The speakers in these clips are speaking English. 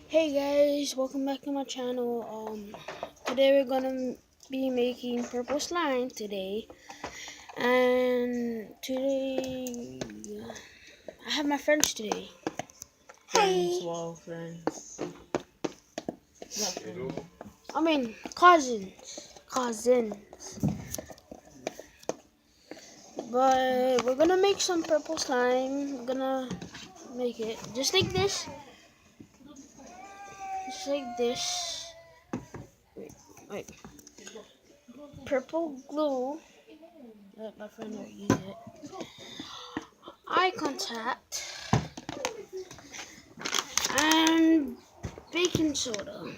Hey guys, welcome back to my channel. Today we're gonna be making purple slime today, and today I have my friends today. Friends, wow, friends. I mean cousins. But we're gonna make some purple slime. We're gonna make it just like this, just like this. Wait. Purple glue. Let my friend will use it. Eye contact and baking soda.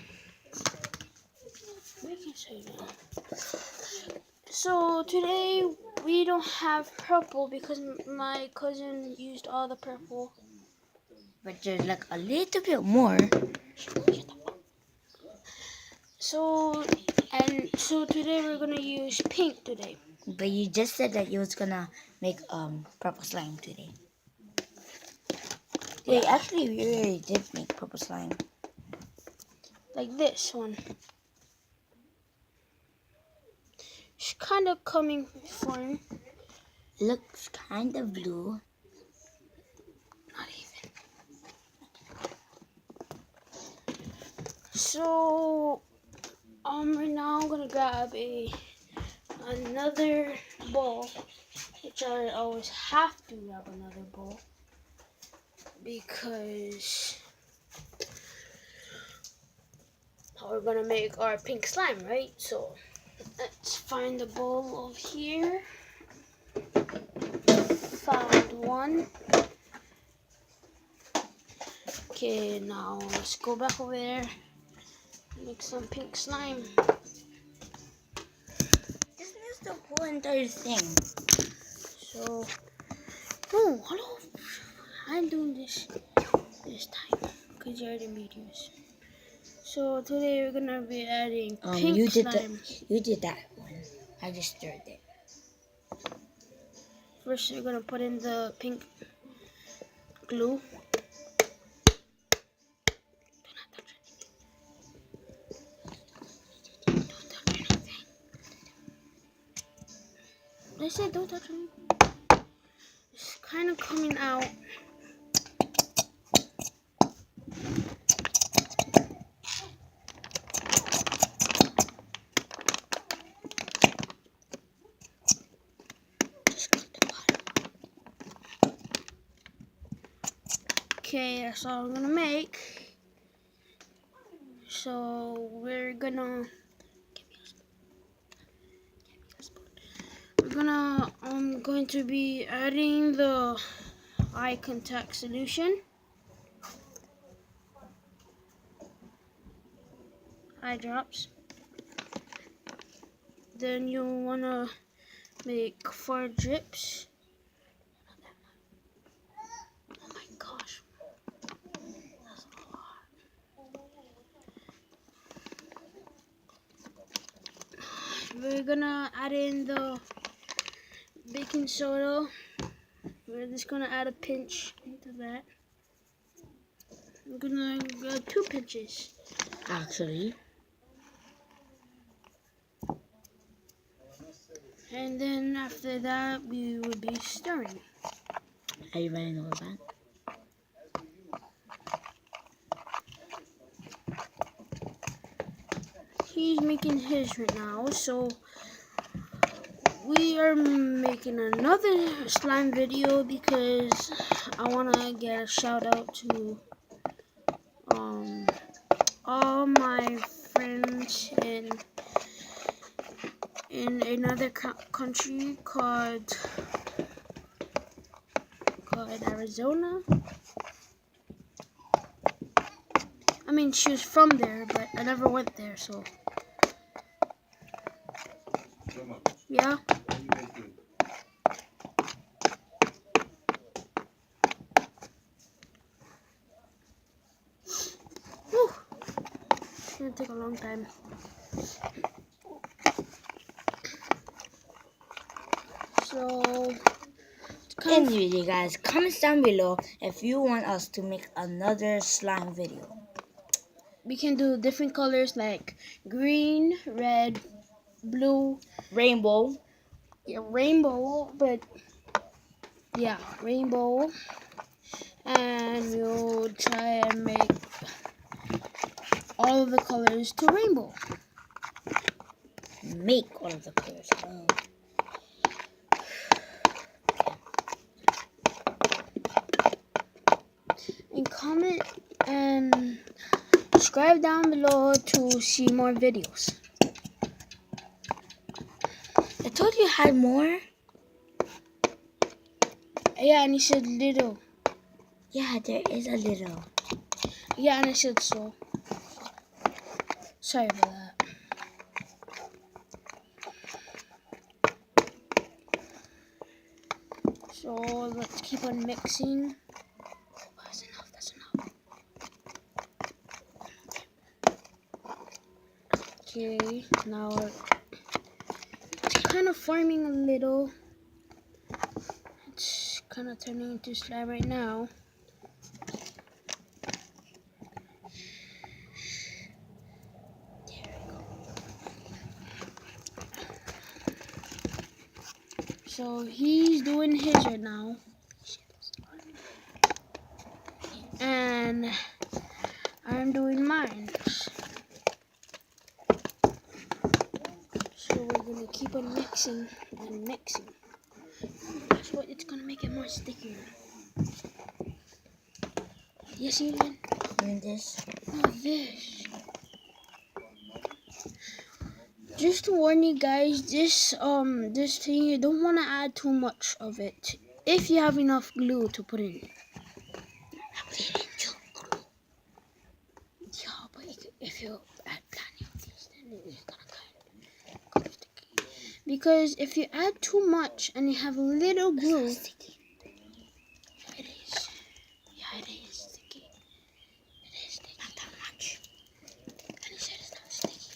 Baking soda. So today we don't have purple because my cousin used all the purple. But there's like a little bit more. So today we're gonna use pink today. But you just said that you was gonna make purple slime today. Wait, Yeah. actually we already did make purple slime. Like this one. It's kind of coming form. Looks kind of blue. Not even. So right now I'm gonna grab another bowl, which I always have to grab another bowl because we're gonna make our pink slime, right? So let's find the bowl over here. Found one. Okay, now let's go back over there. Make some pink slime. This is the whole entire thing. So, no, hello. I'm doing this time because you already made yours. So today we're gonna be adding pink you did slime. you did that one. I just stirred it. First, we're gonna put in the pink glue. Do not touch anything. Don't touch anything. I said don't touch anything. It's kind of coming out. Okay, that's all I'm gonna make. So we're gonna I'm going to be adding the eye contact solution. Eye drops. Then you'll wanna make 4 drips. Oh my gosh. That's a lot. We're gonna add in the baking soda. We're just gonna add a pinch into that. We're gonna go 2 pinches. Actually. And then after that, we would be stirring. Are you running over that? He's making his right now, so we are making another slime video because I want to get a shout out to all my friends in another country called Arizona. I mean, she was from there, but I never went there, so yeah. Whew. It's gonna take a long time. So it's Anyway, guys, comment down below if you want us to make another slime video. We can do different colors like green, red, blue, Rainbow. yeah, rainbow, but yeah, rainbow. And we'll try and make all of the colors to rainbow. Make all of the colors. Oh. And comment and subscribe down below to see more videos. I told you I had more. Yeah, and you said little. Yeah, there is a little. Yeah, and I said so. Sorry about that. So let's keep on mixing. Oh, that's enough. That's enough. Okay, now it's kind of forming a little. It's kind of turning into slime right now. So he's doing his right now. And I'm doing mine. So we're gonna keep on mixing and mixing. That's what it's gonna make it more stickier. Yes, Ian? And this. Oh, this. Just to warn you guys, this thing, you don't want to add too much of it. If you have enough glue to put in. Yeah, but if you add plenty of these, then it's gonna kind of sticky. Because if you add too much and you have a little glue, it is. Yeah, it is sticky. It is sticky. Not that much. And he said it's not sticky.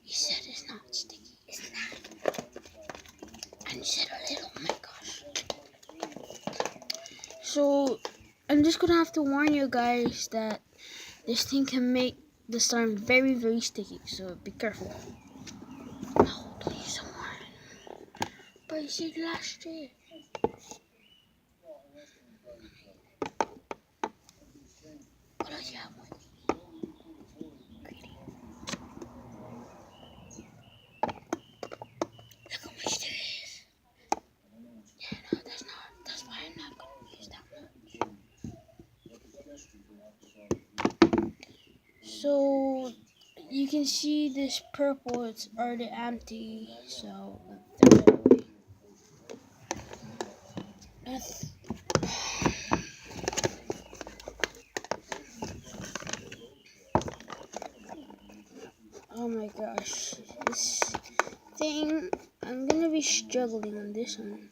He said it's not sticky. It's not. And he said a little. Oh my gosh. So I'm just gonna have to warn you guys that this thing can make the slime very, very sticky. So be careful. No, don't use some more. But you said last year. What else you have? Greedy. Look how much there is. Yeah, no, that's why I'm not gonna use that much. So you can see this purple, it's already empty, so let's throw it away. That's oh my gosh, this thing, I'm gonna be struggling on this one.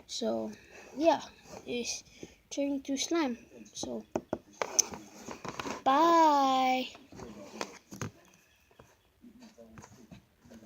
So yeah, it's turning to slime. So bye.